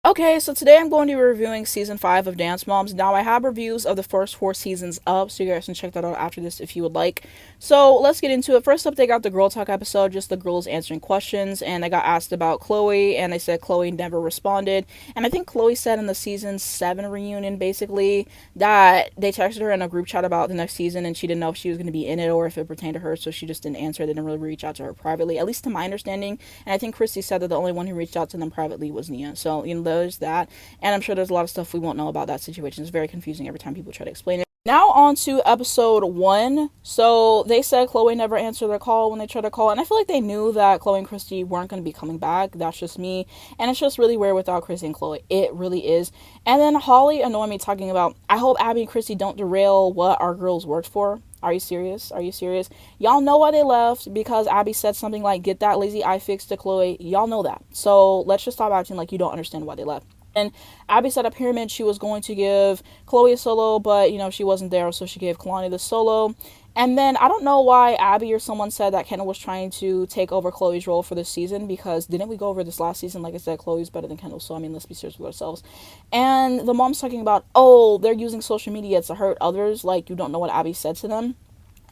Okay, so today I'm going to be reviewing season 5 of Dance Moms. Now, I have reviews of the first 4 seasons up, so you guys can check that out after this if you would like. So, let's get into it. First up, they got the Girl Talk episode, just the girls answering questions, and they got asked about Chloe, and they said Chloe never responded. And I think Chloe said in the season 7 reunion, basically, that they texted her in a group chat about the next season, and she didn't know if she was going to be in it or if it pertained to her, so she just didn't answer. They didn't really reach out to her privately, at least to my understanding. And I think Christy said that the only one who reached out to them privately was Nia. So, there's that. And I'm sure there's a lot of stuff we won't know about that situation. It's very confusing every time people try to explain it. Now on to episode 1. So they said Chloe never answered their call when they tried to call, and I feel like they knew that Chloe and Christy weren't going to be coming back. That's just me, and it's just really weird without Christy and Chloe. It really is. And then Holly annoyed me talking about, I hope Abby and Christy don't derail what our girls worked for. Are you serious? Are you serious? Y'all know why they left, because Abby said something like, get that lazy eye fixed to Chloe. Y'all know that. So let's just stop acting like you don't understand why they left. And Abby set up Pyramid. She was going to give Chloe a solo, but, she wasn't there, so she gave Kalani the solo. And then I don't know why Abby or someone said that Kendall was trying to take over Chloe's role for this season, because didn't we go over this last season? Like I said, Chloe's better than Kendall, so let's be serious with ourselves. And the mom's talking about, oh, they're using social media to hurt others, like you don't know what Abby said to them.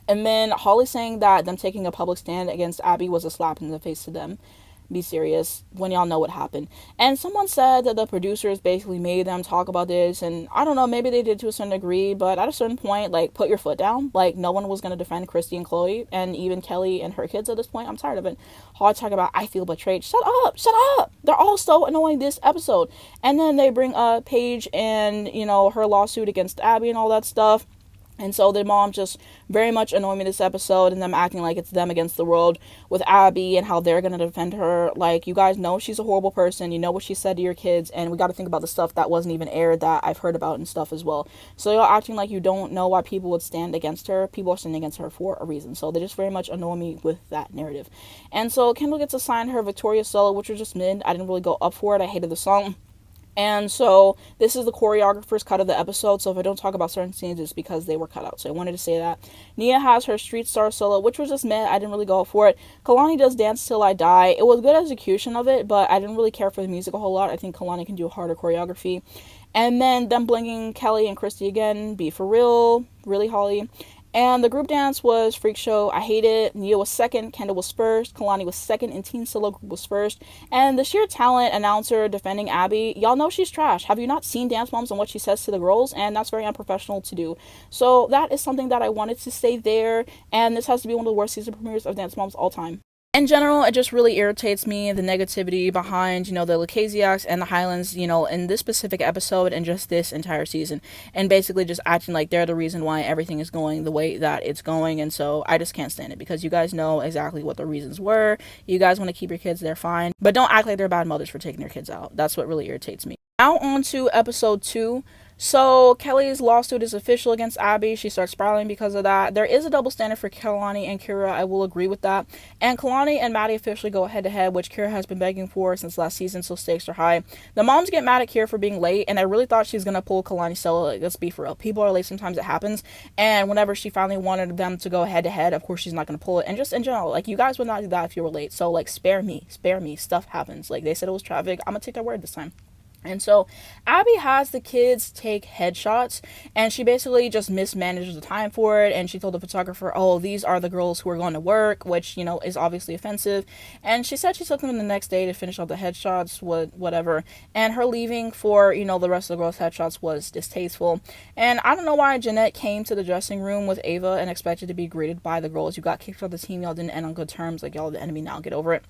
And then Holly saying that them taking a public stand against Abby was a slap in the face to them. Be serious when y'all know what happened. And someone said that the producers basically made them talk about this, and I don't know, maybe they did to a certain degree, but at a certain point, put your foot down. No one was going to defend Christy and Chloe, and even Kelly and her kids at this point. I'm tired of it. Hard talk about, I feel betrayed. Shut up. They're all so annoying this episode. And then they bring up Paige and, her lawsuit against Abby and all that stuff. And so their mom just very much annoyed me this episode, and them acting like it's them against the world with Abby and how they're going to defend her. You guys know she's a horrible person. You know what she said to your kids, and we got to think about the stuff that wasn't even aired that I've heard about and stuff as well. So y'all acting like you don't know why people would stand against her. People are standing against her for a reason. So they just very much annoy me with that narrative. And so Kendall gets assigned her Victoria solo, which was just mid. I didn't really go up for it. I hated the song. And so this is the choreographer's cut of the episode, so if I don't talk about certain scenes, it's because they were cut out. So I wanted to say that. Nia has her Street Star solo, which was just meh. I didn't really go for it. Kalani does Dance Till I Die. It was good execution of it, but I didn't really care for the music a whole lot. I think Kalani can do harder choreography. And then them blinking Kelly and Christy again. Be for real. Really, Holly. And the group dance was Freak Show. I hate it. Nia was second. Kendall was first. Kalani was second. And Teen Solo Group was first. And the sheer talent announcer defending Abby, y'all know she's trash. Have you not seen Dance Moms and what she says to the girls? And that's very unprofessional to do. So that is something that I wanted to say there. And this has to be one of the worst season premieres of Dance Moms all time. In general, it just really irritates me, the negativity behind, the Lucasiacs and the Highlands, in this specific episode and just this entire season. And basically just acting like they're the reason why everything is going the way that it's going. And so I just can't stand it, because you guys know exactly what the reasons were. You guys want to keep your kids there, fine. But don't act like they're bad mothers for taking their kids out. That's what really irritates me. Now on to episode 2. So Kelly's lawsuit is official against Abby. She starts spiraling because of that. There is a double standard for Kalani and Kira. I will agree with that. And Kalani and Maddie officially go head to head, which Kira has been begging for since last season, so stakes are high. The moms get mad at Kira for being late, and I really thought she was going to pull Kalani solo. Let's be for real. People are late, sometimes it happens. And whenever she finally wanted them to go head to head, of course she's not going to pull it. And just in general, you guys would not do that if you were late. So spare me. Stuff happens. They said it was traffic. I'm going to take their word this time. And so Abby has the kids take headshots, and she basically just mismanages the time for it, and she told the photographer, oh, these are the girls who are going to work, which, is obviously offensive. And she said she took them the next day to finish all the headshots, whatever. And her leaving for, the rest of the girls' headshots was distasteful. And I don't know why Jeanette came to the dressing room with Ava and expected to be greeted by the girls. You got kicked out of the team, y'all didn't end on good terms, y'all are the enemy now, get over it.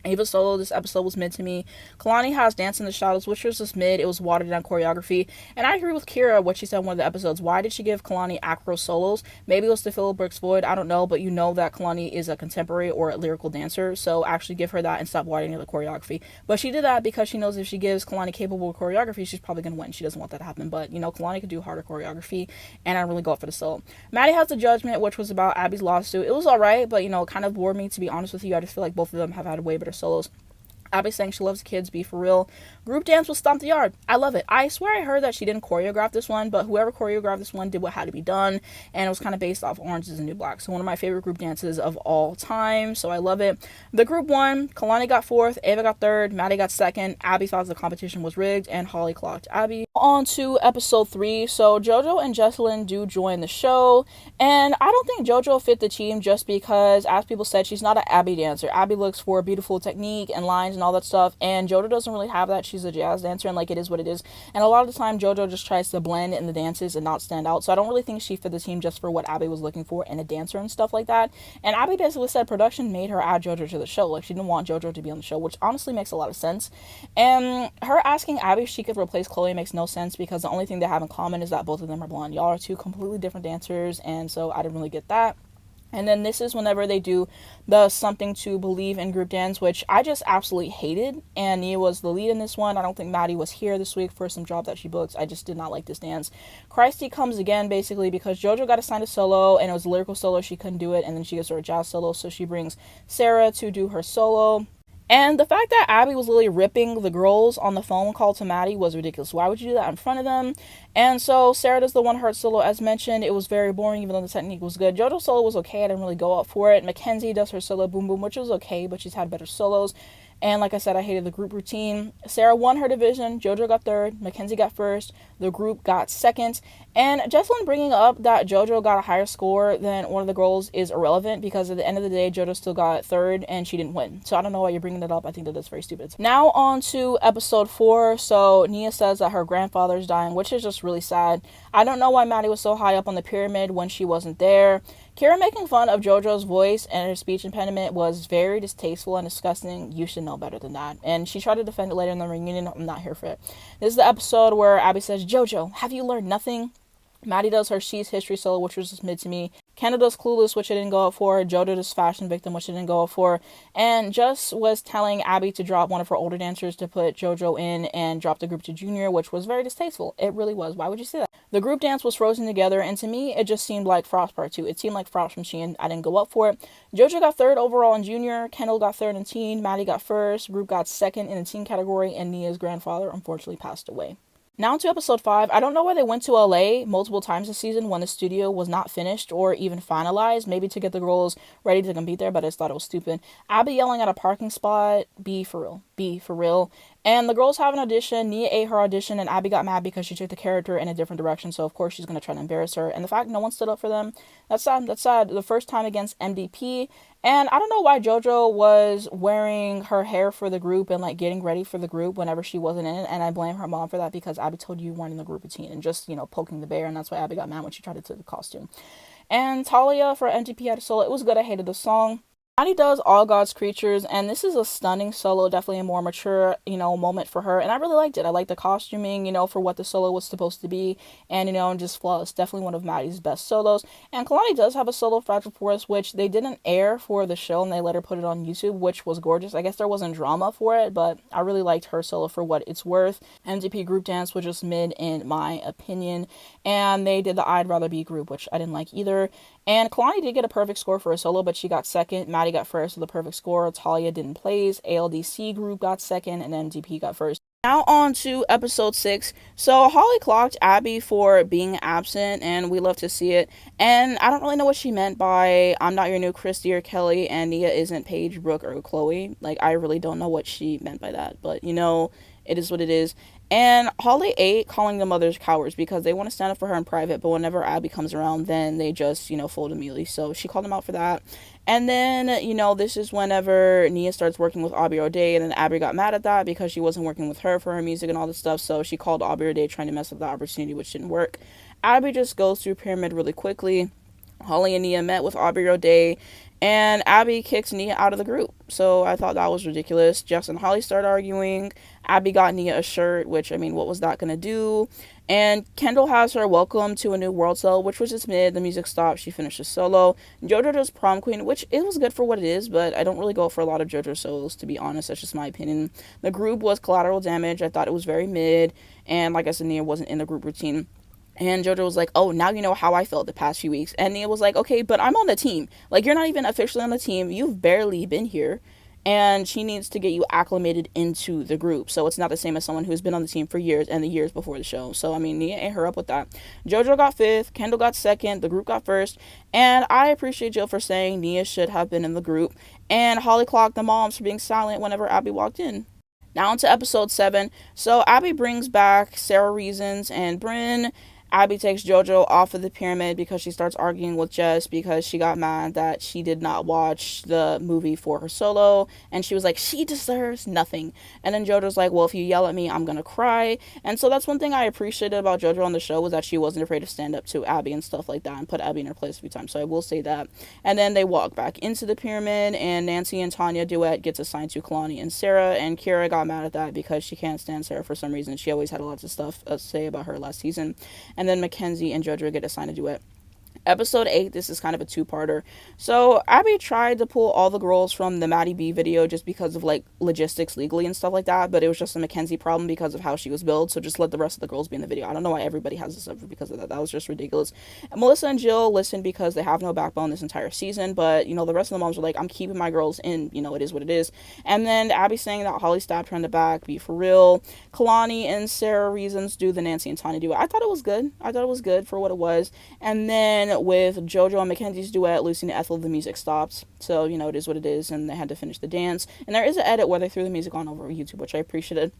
Ava solo, this episode was mid to me. Kalani has Dance in the Shadows, which was just mid. It was watered down choreography. And I agree with Kira, what she said in one of the episodes. Why did she give Kalani acro solos? Maybe it was to fill Brooks' void. I don't know, but that Kalani is a contemporary or a lyrical dancer. So actually give her that and stop watering the choreography. But she did that because she knows if she gives Kalani capable choreography, she's probably going to win. She doesn't want that to happen. But, Kalani could do harder choreography, and I really go for the solo. Maddie has The Judgment, which was about Abby's lawsuit. It was alright, but, kind of bored me, to be honest with you. I just feel like both of them have had way better solos. Abby saying she loves the kids, be for real. Group dance will stomp the yard. I love it. I swear I heard that she didn't choreograph this one, but whoever choreographed this one did what had to be done, and it was kind of based off Orange is the New Black. So one of my favorite group dances of all time, so I love it. The group won. Kalani got 4th, Ava got 3rd, Maddie got 2nd. Abby thought the competition was rigged, and Holly clocked Abby. On to episode 3. So Jojo and Jesselyn do join the show, and I don't think Jojo fit the team just because, as people said, she's not an Abby dancer. Abby looks for beautiful technique and lines and all that stuff, and Jojo doesn't really have that. She's a jazz dancer, and like, it is what it is, and a lot of the time Jojo just tries to blend in the dances and not stand out. So I don't really think she fit the team just for what Abby was looking for in a dancer and stuff like that. And Abby basically said production made her add Jojo to the show. Like, she didn't want Jojo to be on the show, which honestly makes a lot of sense. And her asking Abby if she could replace Chloe makes no sense, because the only thing they have in common is that both of them are blonde. Y'all are two completely different dancers, and so I didn't really get that. And then this is whenever they do the Something to Believe in group dance, which I just absolutely hated. And Nia was the lead in this one. I don't think Maddie was here this week for some job that she booked. I just did not like this dance. Christy comes again basically because JoJo got assigned a solo, and it was a lyrical solo. She couldn't do it, and then she gets her a jazz solo. So she brings Sarah to do her solo. And the fact that Abby was literally ripping the girls on the phone call to Maddie was ridiculous. Why would you do that in front of them? And so Sarah does the one heart solo. As mentioned, it was very boring, even though the technique was good. JoJo's solo was okay. I didn't really go up for it. Mackenzie does her solo Boom Boom, which was okay, but she's had better solos. And like I said, I hated the group routine. Sarah won her division. JoJo got 3rd. Mackenzie got 1st. The group got 2nd. And Jesselyn bringing up that JoJo got a higher score than one of the girls is irrelevant, because at the end of the day, JoJo still got 3rd and she didn't win. So I don't know why you're bringing that up. I think that that's very stupid. Now on to episode 4. So Nia says that her grandfather's dying, which is just really sad. I don't know why Maddie was so high up on the pyramid when she wasn't there. Kira making fun of JoJo's voice and her speech impediment was very distasteful and disgusting. You should know better than that. And she tried to defend it later in the reunion. I'm not here for it. This is the episode where Abby says, "JoJo, have you learned nothing?" Maddie does her She's History solo, which was just mid to me. Kendall does Clueless, which I didn't go up for. JoJo does Fashion Victim, which I didn't go up for. And Just was telling Abby to drop one of her older dancers to put JoJo in and drop the group to Junior, which was very distasteful. It really was. Why would you say that? The group dance was frozen together, and to me, it just seemed like Frost Part 2. It seemed like Frost from Shein. I didn't go up for it. JoJo got 3rd overall in Junior. Kendall got 3rd in Teen. Maddie got 1st. Group got 2nd in the Teen category, and Nia's grandfather unfortunately passed away. Now to episode 5. I don't know why they went to LA multiple times this season when the studio was not finished or even finalized. Maybe to get the girls ready to compete there, but I just thought it was stupid. Abby yelling at a parking spot. Be for real. Be for real. And the girls have an audition. Nia ate her audition, and Abby got mad because she took the character in a different direction. So of course she's going to try to embarrass her. And the fact no one stood up for them, that's sad. That's sad. The first time against MDP. And I don't know why JoJo was wearing her hair for the group and like getting ready for the group whenever she wasn't in it. And I blame her mom for that, because Abby told you weren't in the group routine and just, poking the bear. And that's why Abby got mad when she tried to take the costume. And Talia for MDP had a solo. It was good. I hated the song. Maddie does All God's Creatures, and this is a stunning solo, definitely a more mature, moment for her, and I really liked it. I liked the costuming, for what the solo was supposed to be, and, just flawless. Definitely one of Maddie's best solos. And Kalani does have a solo, Fragile Forest, which they didn't air for the show, and they let her put it on YouTube, which was gorgeous. I guess there wasn't drama for it, but I really liked her solo for what it's worth. MDP group dance was just mid, in my opinion, and they did the I'd Rather Be group, which I didn't like either. And Kalani did get a perfect score for a solo, but she got 2nd. Maddie got 1st with a perfect score. Talia didn't place. ALDC group got 2nd, and MDP got 1st. Now on to episode 6. So Holly clocked Abby for being absent, and we love to see it. And I don't really know what she meant by "I'm not your new Christy or Kelly, and Nia isn't Paige, Brooke, or Chloe." Like, I really don't know what she meant by that, but it is what it is. And Holly ate calling the mothers cowards because they want to stand up for her in private, but whenever Abby comes around, then they just, fold immediately. So she called them out for that. And then, this is whenever Nia starts working with Aubrey O'Day, and then Abby got mad at that because she wasn't working with her for her music and all this stuff. So she called Aubrey O'Day trying to mess up the opportunity, which didn't work. Abby just goes through Pyramid really quickly. Holly and Nia met with Aubrey O'Day, and Abby kicks Nia out of the group. So I thought that was ridiculous. Jess and Holly started arguing. Abby got Nia a shirt, which, what was that going to do? And Kendall has her Welcome to a New World solo, which was just mid. The music stopped. She finished a solo. JoJo does Prom Queen, which it was good for what it is, but I don't really go for a lot of JoJo solos, to be honest. That's just my opinion. The group was Collateral Damage. I thought it was very mid. And like I said, Nia wasn't in the group routine. And JoJo was like, "Oh, now you know how I felt the past few weeks." And Nia was like, "Okay, but I'm on the team. Like, you're not even officially on the team. You've barely been here. and she needs to get you acclimated into the group. So it's not the same as someone who's been on the team for years and the years before the show. So I mean, Nia ate her up with that. JoJo got 5th, Kendall got 2nd, the group got 1st, and I appreciate Jill for saying Nia should have been in the group, and Holly clocked the moms for being silent whenever Abby walked in. Now on to episode 7. So Abby brings back Sarah Reasons and Bryn. Abby takes JoJo off of the pyramid because she starts arguing with Jess because she got mad that she did not watch the movie for her solo, and she was like, she deserves nothing. And then JoJo's like, well, if you yell at me, I'm gonna cry. And so that's one thing I appreciated about JoJo on the show, was that she wasn't afraid to stand up to Abby and stuff like that and put Abby in her place a few times. So I will say that. And then they walk back into the pyramid, and Nancy and Tanya duet gets assigned to Kalani and Sarah, and Kira got mad at that because she can't stand Sarah for some reason. She always had a lot of stuff to say about her last season. And then Mackenzie and JoJo get assigned a duet. Episode 8, this is kind of a two-parter. So Abby tried to pull all the girls from the Maddie B video just because of like logistics legally and stuff like that, but it was just a Mackenzie problem because of how she was built, so just let the rest of the girls be in the video. I don't know why everybody has this over because of that. That was just ridiculous. And Melissa and Jill listened because they have no backbone this entire season, but you know, the rest of the moms were like, I'm keeping my girls in, you know, it is what it is. And then Abby saying that Holly stabbed her in the back, be for real. Kalani and Sarah Reasons do the Nancy and Tanya duet. I thought it was good. I thought it was good for what it was. And then with JoJo and Mackenzie's duet, Lucy and Ethel, the music stopped. So, you know, it is what it is, and they had to finish the dance. And there is an edit where they threw the music on over YouTube, which I appreciated.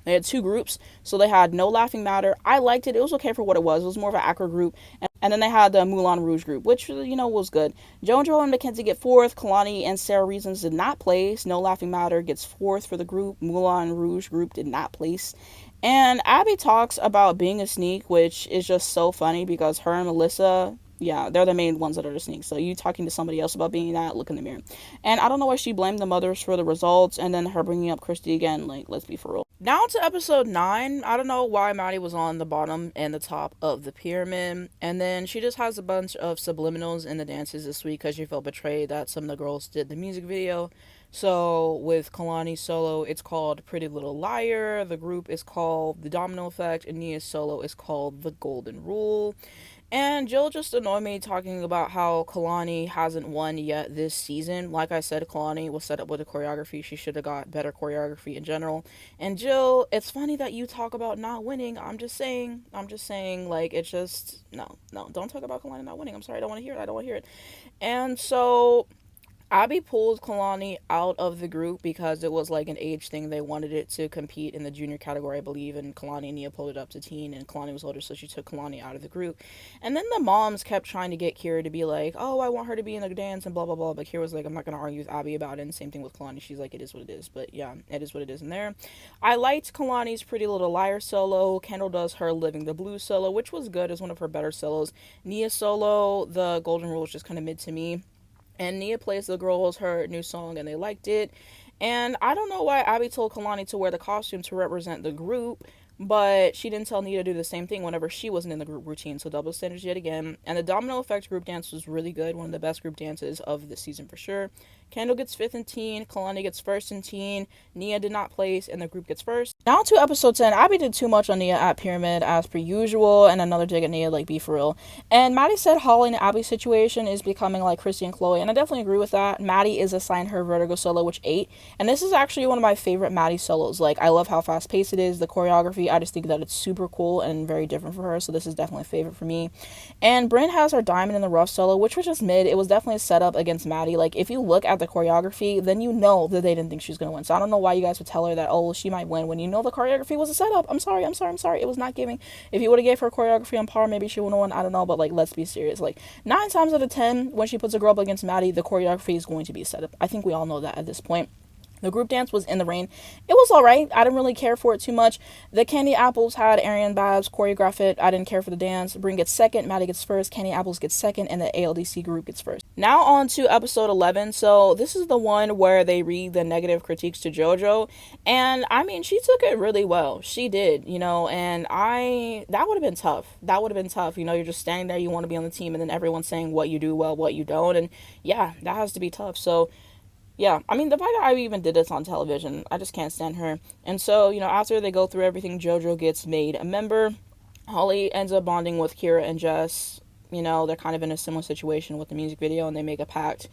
They had 2 groups, so they had No Laughing Matter. I liked it. It was okay for what it was. It was more of an acro group. And then they had the Moulin Rouge group, which, you know, was good. JoJo and Mackenzie get 4th. Kalani and Sarah Reasons did not place. No Laughing Matter gets 4th for the group. Moulin Rouge group did not place. And Abby talks about being a sneak, which is just so funny because her and Melissa, yeah, they're the main ones that are the sneaks. So you talking to somebody else about being that, look in the mirror. And I don't know why she blamed the mothers for the results, and then her bringing up Christy again, like, let's be for real. Now to episode 9. I don't know why Maddie was on the bottom and the top of the pyramid, and then she just has a bunch of subliminals in the dances this week because she felt betrayed that some of the girls did the music video. So with Kalani's solo, it's called Pretty Little Liar. The group is called The Domino Effect, and Nia's solo is called The Golden Rule. And Jill just annoyed me talking about how Kalani hasn't won yet this season. Like I said, Kalani was set up with a choreography. She should have got better choreography in general. And Jill, it's funny that you talk about not winning. I'm just saying, like, it's just, no, don't talk about Kalani not winning. I'm sorry, I don't want to hear it. And so Abby pulled Kalani out of the group because it was like an age thing. They wanted it to compete in the junior category, I believe, and Kalani and Nia pulled it up to teen, and Kalani was older, so she took Kalani out of the group. And then the moms kept trying to get Kira to be like, oh, I want her to be in the dance and blah, blah, blah. But Kira was like, I'm not going to argue with Abby about it, and same thing with Kalani. She's like, it is what it is. But yeah, it is what it is in there. I liked Kalani's Pretty Little Liar solo. Kendall does her Living the Blues solo, which was good. It's one of her better solos. Nia solo, The Golden Rule, is just kind of mid to me. And Nia plays the girls her new song, and they liked it. And I don't know why Abby told Kalani to wear the costume to represent the group, but she didn't tell Nia to do the same thing whenever she wasn't in the group routine. So double standards yet again. And the Domino Effect group dance was really good. One of the best group dances of the season for sure. Kendall gets 5th in teen. Kalani gets 1st in teen. Nia did not place, and the group gets 1st. Now to episode 10. Abby did too much on Nia at Pyramid as per usual, and another dig at Nia, like, be for real. And Maddie said Holly and Abby's situation is becoming like Christy and Chloe, and I definitely agree with that. Maddie is assigned her Vertigo solo, which 8. And this is actually one of my favorite Maddie solos. Like, I love how fast paced it is. The choreography, I just think that it's super cool and very different for her, so this is definitely a favorite for me. And Bryn has her Diamond in the Rough solo, which was just mid. It was definitely a setup against Maddie. Like, if you look at the choreography, then you know that they didn't think she was going to win. So I don't know why you guys would tell her that, oh, she might win, when you know the choreography was a setup. I'm sorry. It was not giving. If you would have gave her choreography on par, maybe she would have won. I don't know, but, like, let's be serious. Like, 9 times out of 10, when she puts a girl up against Maddie, the choreography is going to be a setup. I think we all know that at this point. The group dance was In the Rain. It was alright. I didn't really care for it too much. The Candy Apples had Ariane Babs choreograph it. I didn't care for the dance. Bryn gets 2nd, Maddie gets 1st, Candy Apples gets 2nd, and the ALDC group gets 1st. Now on to episode 11. So this is the one where they read the negative critiques to JoJo. And I mean, she took it really well. She did, you know, and that would have been tough. You know, you're just standing there, you want to be on the team, and then everyone's saying what you do well, what you don't. And yeah, that has to be tough. So yeah, I mean, the fact that I even did this on television, I just can't stand her. And so, you know, after they go through everything, JoJo gets made a member. Holly ends up bonding with Kira and Jess. You know, they're kind of in a similar situation with the music video, and they make a pact.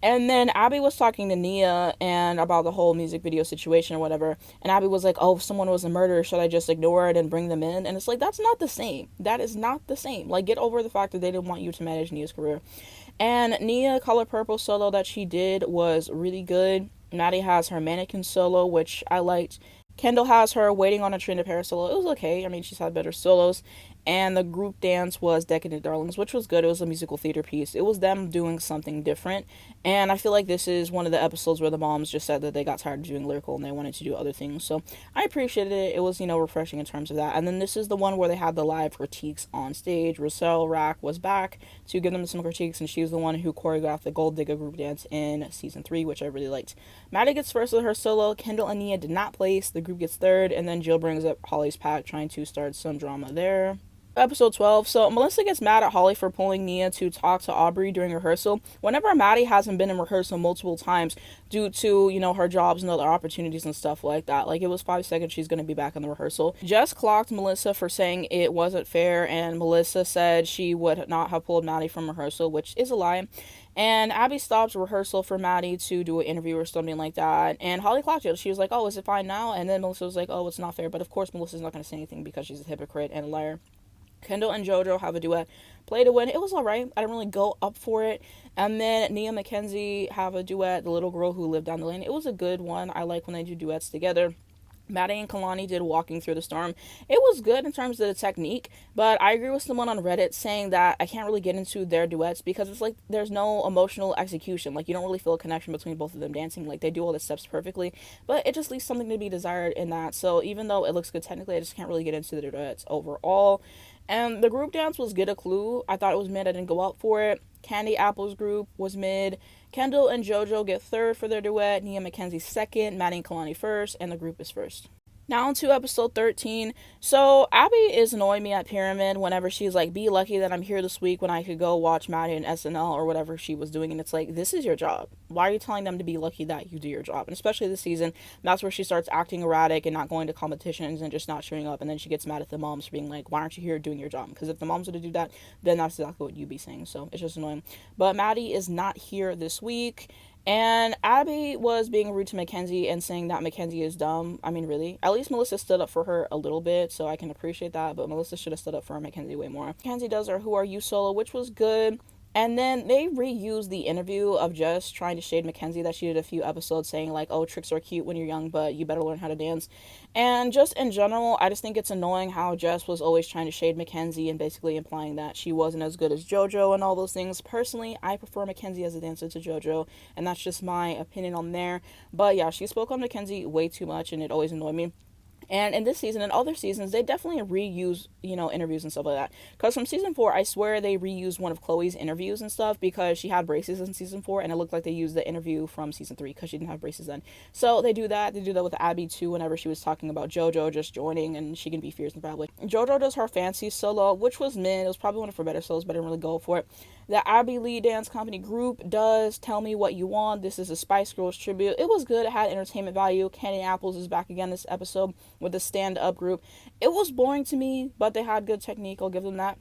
And then Abby was talking to Nia and about the whole music video situation or whatever. And Abby was like, "Oh, if someone was a murderer, should I just ignore it and bring them in?" And it's like, that's not the same. That is not the same. Like, get over the fact that they didn't want you to manage Nia's career. And Nia Color Purple solo that she did was really good. Maddie has her mannequin solo, which I liked. Kendall has her Waiting on a Train to Paris solo. It was okay. I mean, she's had better solos. And the group dance was Decadent Darlings, which was good. It was a musical theater piece. It was them doing something different. And I feel like this is one of the episodes where the moms just said that they got tired of doing lyrical and they wanted to do other things. So I appreciated it. It was, refreshing in terms of that. And then this is the one where they had the live critiques on stage. Rochelle Rack was back to give them some critiques, and she was the one who choreographed the Gold Digger group dance in season 3, which I really liked. Maddie gets first with her solo. Kendall and Nia did not place. The group gets third, and then Jill brings up Holly's pack, trying to start some drama there. Episode 12. So Melissa gets mad at Holly for pulling Nia to talk to Aubrey during rehearsal. Whenever Maddie hasn't been in rehearsal multiple times due to, her jobs and other opportunities and stuff like that. Like, it was 5 seconds, she's going to be back in the rehearsal. Jess clocked Melissa for saying it wasn't fair, and Melissa said she would not have pulled Maddie from rehearsal, which is a lie. And Abby stops rehearsal for Maddie to do an interview or something like that. And Holly clocked it. She was like, "Oh, is it fine now?" And then Melissa was like, "Oh, it's not fair." But of course, Melissa's not going to say anything because she's a hypocrite and a liar. Kendall and JoJo have a duet. Play to Win. It was alright. I didn't really go up for it. And then Nia and Mackenzie have a duet, The Little Girl Who Lived Down the Lane. It was a good one. I like when they do duets together. Maddie and Kalani did Walking Through the Storm. It was good in terms of the technique, but I agree with someone on Reddit saying that I can't really get into their duets because it's like there's no emotional execution. Like, you don't really feel a connection between both of them dancing. Like, they do all the steps perfectly, but it just leaves something to be desired in that. So even though it looks good technically, I just can't really get into the duets overall. And the group dance was Get a Clue. I thought it was mid. I didn't go up for it. Candy Apple's group was mid. Kendall and JoJo get third for their duet. Nia and Mackenzie second. Maddie and Kalani first. And the group is first. Now on to episode 13. So Abby is annoying me at Pyramid whenever she's like, "Be lucky that I'm here this week when I could go watch Maddie in SNL," or whatever she was doing. And it's like, this is your job. Why are you telling them to be lucky that you do your job? And especially this season, that's where she starts acting erratic and not going to competitions and just not showing up. And then she gets mad at the moms for being like, "Why aren't you here doing your job?" Because if the moms were to do that, then that's exactly what you'd be saying. So it's just annoying. But Maddie is not here this week. And Abby was being rude to Mackenzie and saying that Mackenzie is dumb. I mean, really. At least Melissa stood up for her a little bit, so I can appreciate that. But Melissa should have stood up for Mackenzie way more. Mackenzie does her Who Are You solo, which was good. And then they reused the interview of Jess trying to shade Mackenzie that she did a few episodes saying like, "Oh, tricks are cute when you're young, but you better learn how to dance." And just in general, I just think it's annoying how Jess was always trying to shade Mackenzie and basically implying that she wasn't as good as JoJo and all those things. Personally, I prefer Mackenzie as a dancer to JoJo, and that's just my opinion on there. But yeah, she spoke on Mackenzie way too much, and it always annoyed me. And in this season and other seasons, they definitely reuse, interviews and stuff like that. Because from season 4, I swear they reused one of Chloe's interviews and stuff because she had braces in season 4, and it looked like they used the interview from season 3 because she didn't have braces then. So they do that. They do that with Abby too whenever she was talking about JoJo just joining and she can be fierce in public. JoJo does her fancy solo, which was mid. It was probably one of her better solos, but I didn't really go for it. The Abby Lee Dance Company group does Tell Me What You Want. This is a Spice Girls tribute. It was good. It had entertainment value. Candy Apples is back again this episode with the stand-up group. It was boring to me, but they had good technique. I'll give them that.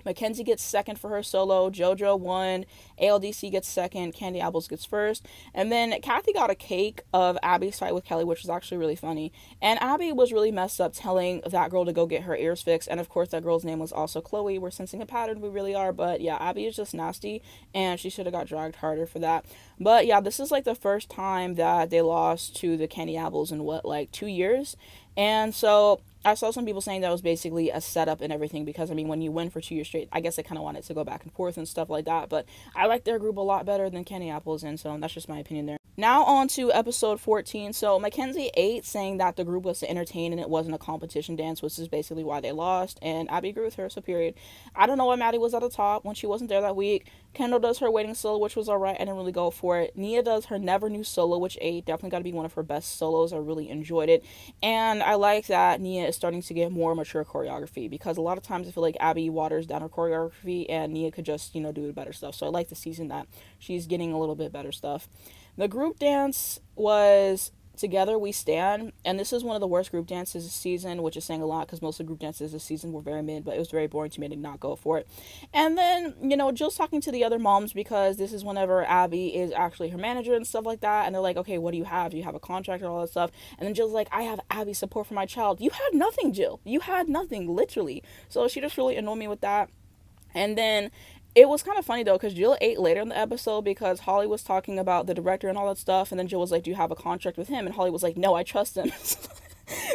Mackenzie gets second for her solo. JoJo won. ALDC gets second. Candy Apples gets first. And then Kathy got a cake of Abby's fight with Kelly, which was actually really funny. And Abby was really messed up telling that girl to go get her ears fixed. And of course, that girl's name was also Chloe. We're sensing a pattern. We really are. But yeah, Abby is just nasty. And she should have got dragged harder for that. But yeah, this is like the first time that they lost to the Candy Apples in 2 years. And so I saw some people saying that was basically a setup and everything because, I mean, when you win for 2 years straight, I guess they kind of wanted to go back and forth and stuff like that. But I like their group a lot better than Candy Apples, and so that's just my opinion there. Now on to episode 14. So Mackenzie ate, saying that the group was to entertain and it wasn't a competition dance, which is basically why they lost. And Abby agreed with her, so period. I don't know why Maddie was at the top when she wasn't there that week. Kendall does her Waiting solo, which was alright. I didn't really go for it. Nia does her Never Knew solo, which ate. Definitely got to be one of her best solos. I really enjoyed it. And I like that Nia is starting to get more mature choreography because a lot of times I feel like Abby waters down her choreography and Nia could just, do better stuff. So I like the season that she's getting a little bit better stuff. The group dance was Together We Stand, and this is one of the worst group dances this season, which is saying a lot because most of the group dances this season were very mid, but it was very boring to me. I did not go for it. And then, Jill's talking to the other moms because this is whenever Abby is actually her manager and stuff like that, and they're like, okay, what do you have? Do you have a contract and all that stuff? And then Jill's like, I have Abby's support for my child. You had nothing, Jill. You had nothing, literally. So she just really annoyed me with that. And then it was kind of funny though, because Jill ate later in the episode because Holly was talking about the director and all that stuff, and then Jill was like, do you have a contract with him? And Holly was like, no, I trust him.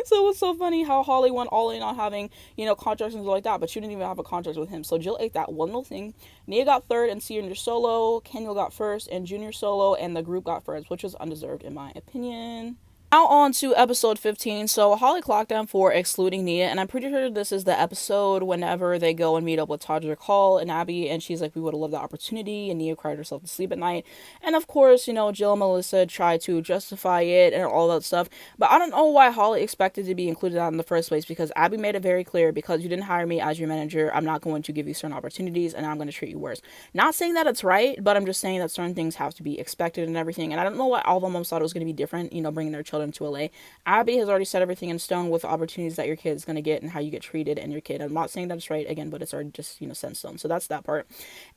So it was so funny how Holly went all in on having, contracts and stuff like that, but she didn't even have a contract with him. So Jill ate that one little thing. Nia got third in senior solo, Kendall got first in junior solo, and the group got first, which was undeserved in my opinion. Now on to episode 15. So Holly clocked them for excluding Nia, and I'm pretty sure this is the episode whenever they go and meet up with Todrick Hall and Abby, and she's like, we would have loved the opportunity, and Nia cried herself to sleep at night. And of course, Jill and Melissa tried to justify it and all that stuff, but I don't know why Holly expected to be included in the first place, because Abby made it very clear, because you didn't hire me as your manager, I'm not going to give you certain opportunities, and I'm going to treat you worse. Not saying that it's right, but I'm just saying that certain things have to be expected and everything, and I don't know why all the moms thought it was going to be different, bringing their children to LA. Abby has already set everything in stone with opportunities that your kid's going to get and how you get treated and your kid. I'm not saying that it's right again, but it's already just, set in stone. So that's that part.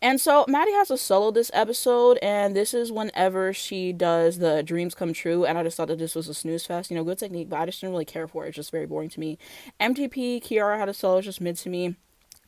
And so Maddie has a solo this episode, and this is whenever she does the dreams come true, and I just thought that this was a snooze fest. Good technique, but I just didn't really care for it. It's just very boring to me. MTP, Kiara had a solo, just mid to me.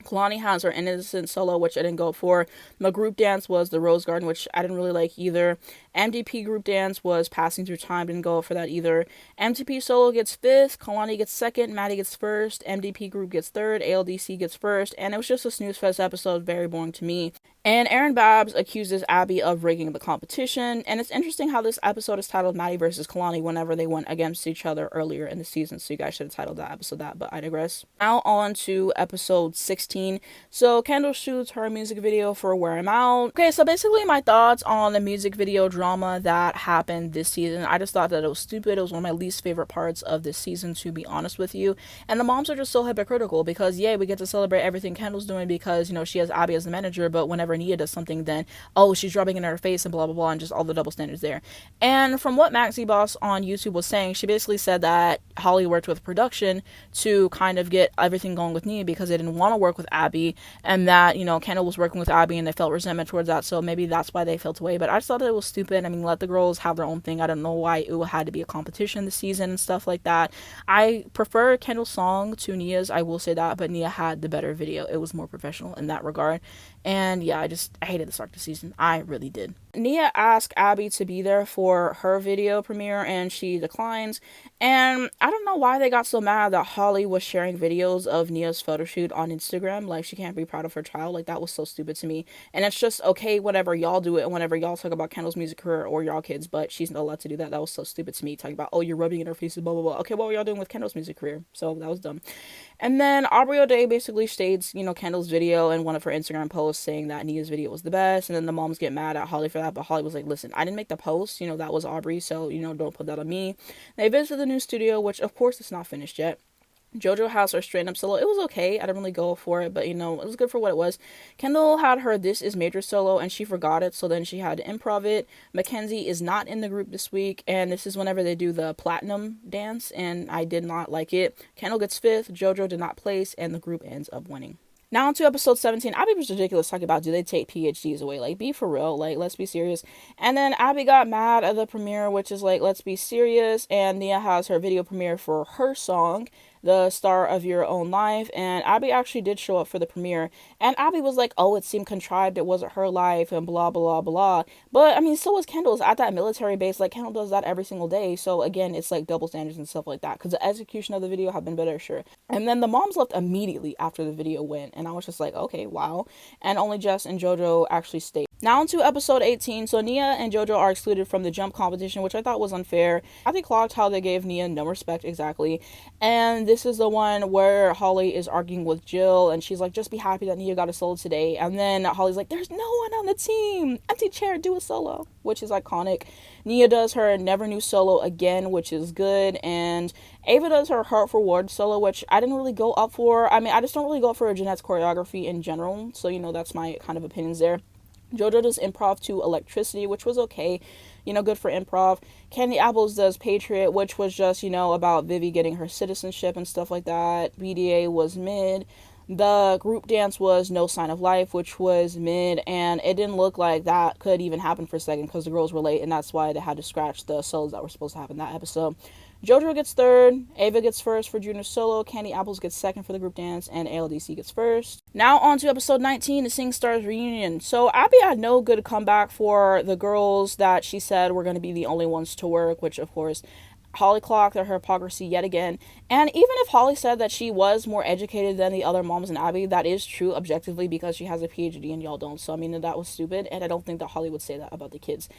Kalani has her innocent solo, which I didn't go for. My group dance was the Rose Garden, which I didn't really like either. MDP group dance was Passing Through Time, didn't go for that either. MTP solo gets 5th, Kalani gets 2nd, Maddie gets 1st, MDP group gets 3rd, ALDC gets 1st, and it was just a snooze fest episode, very boring to me. And Aaron Babs accuses Abby of rigging the competition, and it's interesting how this episode is titled Maddie versus Kalani whenever they went against each other earlier in the season, so you guys should have titled that episode that, but I digress. Now on to episode 16. So Kendall shoots her music video for Wear 'Em Out. Okay, so basically my thoughts on the music video drama that happened this season. I just thought that it was stupid. It was one of my least favorite parts of this season, to be honest with you. And the moms are just so hypocritical because, yeah, we get to celebrate everything Kendall's doing because, she has Abby as the manager, but whenever Nia does something, then, oh, she's rubbing it in her face and blah, blah, blah, and just all the double standards there. And from what Maxie Boss on YouTube was saying, she basically said that Holly worked with production to kind of get everything going with Nia because they didn't want to work with Abby, and that, Kendall was working with Abby and they felt resentment towards that, so maybe that's why they felt away. But I just thought that it was stupid. I mean, let the girls have their own thing. I don't know why it had to be a competition this season and stuff like that. I prefer Kendall's song to Nia's, I will say that, but Nia had the better video. It was more professional in that regard. And yeah, I hated the start of the season. I really did. Nia asked Abby to be there for her video premiere, and she declines. And I don't know why they got so mad that Holly was sharing videos of Nia's photo shoot on Instagram. Like, she can't be proud of her child. Like, that was so stupid to me. And it's just okay whenever y'all do it and whenever y'all talk about Kendall's music career or y'all kids, but she's not allowed to do that. That was so stupid to me. Talking about, oh, you're rubbing in her faces, blah, blah, blah. Okay, what were y'all doing with Kendall's music career? So that was dumb. And then Aubrey O'Day basically states, Kendall's video in one of her Instagram posts saying that Nia's video was the best. And then the moms get mad at Holly for that. But Holly was like, listen, I didn't make the post. That was Aubrey. So, don't put that on me. They visited the new studio, which of course it's not finished yet. JoJo has her straight up solo. It was okay. I didn't really go for it, but it was good for what it was. Kendall had her This Is Major solo and she forgot it, so then she had to improv it. Mackenzie is not in the group this week, and this is whenever they do the platinum dance, and I did not like it. Kendall gets 5th, JoJo did not place, and the group ends up winning. Now on to episode 17. Abby was ridiculous talking about, do they take PhDs away? Like, be for real. Like, let's be serious. And then Abby got mad at the premiere, which is like, let's be serious. And Nia has her video premiere for her song, The Star of Your Own Life. And Abby actually did show up for the premiere. And Abby was like, oh, it seemed contrived. It wasn't her life and blah, blah, blah. But, I mean, so was Kendall's at that military base. Like, Kendall does that every single day. So, again, it's like double standards and stuff like that. Because the execution of the video have been better, sure. And then the moms left immediately after the video went. And I was just like, okay, wow. And only Jess and JoJo actually stayed. Now on to episode 18. So Nia and JoJo are excluded from the jump competition, which I thought was unfair. I think clocked how they gave Nia no respect, exactly. And this is the one where Holly is arguing with Jill, and she's like, just be happy that Nia got a solo today. And then Holly's like, there's no one on the team. Empty chair, do a solo, which is iconic. Nia does her Never Knew solo again, which is good. And Ava does her Heart for Ward solo, which I didn't really go up for. I mean, I just don't really go up for Jeanette's choreography in general. So, that's my kind of opinions there. JoJo does improv to Electricity, which was okay, good for improv. Candy Apples does Patriot, which was just, about Vivi getting her citizenship and stuff like that. BDA was mid. The group dance was No Sign of Life, which was mid, and it didn't look like that could even happen for a second because the girls were late, and that's why they had to scratch the solos that were supposed to happen that episode. JoJo gets third, Ava gets first for junior solo, Candy Apples gets second for the group dance, and ALDC gets first. Now on to episode 19, the Sing Stars reunion. So Abby had no good comeback for the girls that she said were going to be the only ones to work, which of course Holly clocked her hypocrisy yet again. And even if Holly said that she was more educated than the other moms in Abby, that is true objectively because she has a PhD and y'all don't. So, that was stupid. And I don't think that Holly would say that about the kids.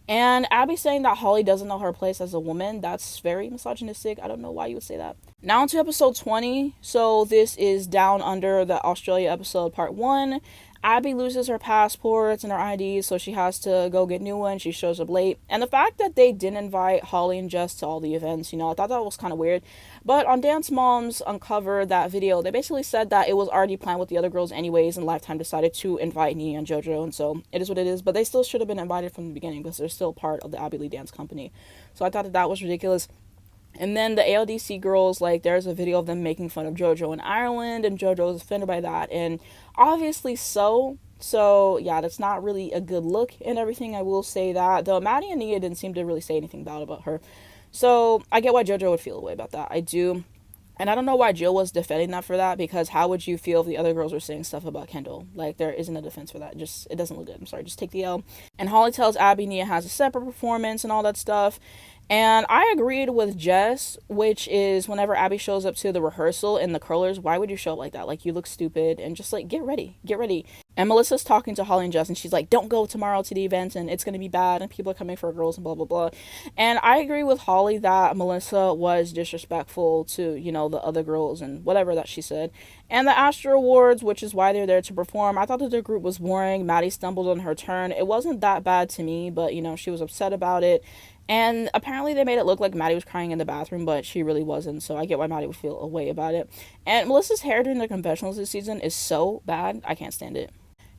And Abby saying that Holly doesn't know her place as a woman, that's very misogynistic. I don't know why you would say that. Now to episode 20. So this is Down Under, the Australia episode, part 1. Abby loses her passports and her IDs, so she has to go get new ones. She shows up late. And the fact that they didn't invite Holly and Jess to all the events, I thought that was kind of weird. But on Dancemoms Uncovered, that video, they basically said that it was already planned with the other girls anyways, and Lifetime decided to invite Nia and JoJo, and so it is what it is. But they still should have been invited from the beginning because they're still part of the Abby Lee Dance Company. So I thought that was ridiculous. And then the ALDC girls, there's a video of them making fun of JoJo in Ireland, and JoJo was offended by that, and obviously so, yeah, that's not really a good look and everything, I will say that, though Maddie and Nia didn't seem to really say anything bad about her, so I get why JoJo would feel a way about that, I do, and I don't know why Jill was defending that for that, because how would you feel if the other girls were saying stuff about Kendall? There isn't a defense for that, it doesn't look good, I'm sorry, just take the L. And Holly tells Abby Nia has a separate performance and all that stuff. And I agreed with Jess, which is whenever Abby shows up to the rehearsal in the curlers, why would you show up like that? You look stupid, and just get ready. And Melissa's talking to Holly and Jess, and she's like, don't go tomorrow to the event, and it's going to be bad, and people are coming for girls, and blah, blah, blah. And I agree with Holly that Melissa was disrespectful to, the other girls and whatever that she said. And the Astro Awards, which is why they're there to perform, I thought that the group was boring. Maddie stumbled on her turn. It wasn't that bad to me, but, she was upset about it. And apparently they made it look like Maddie was crying in the bathroom, but she really wasn't, so I get why Maddie would feel a way about it. And Melissa's hair during the confessionals this season is so bad, I can't stand it.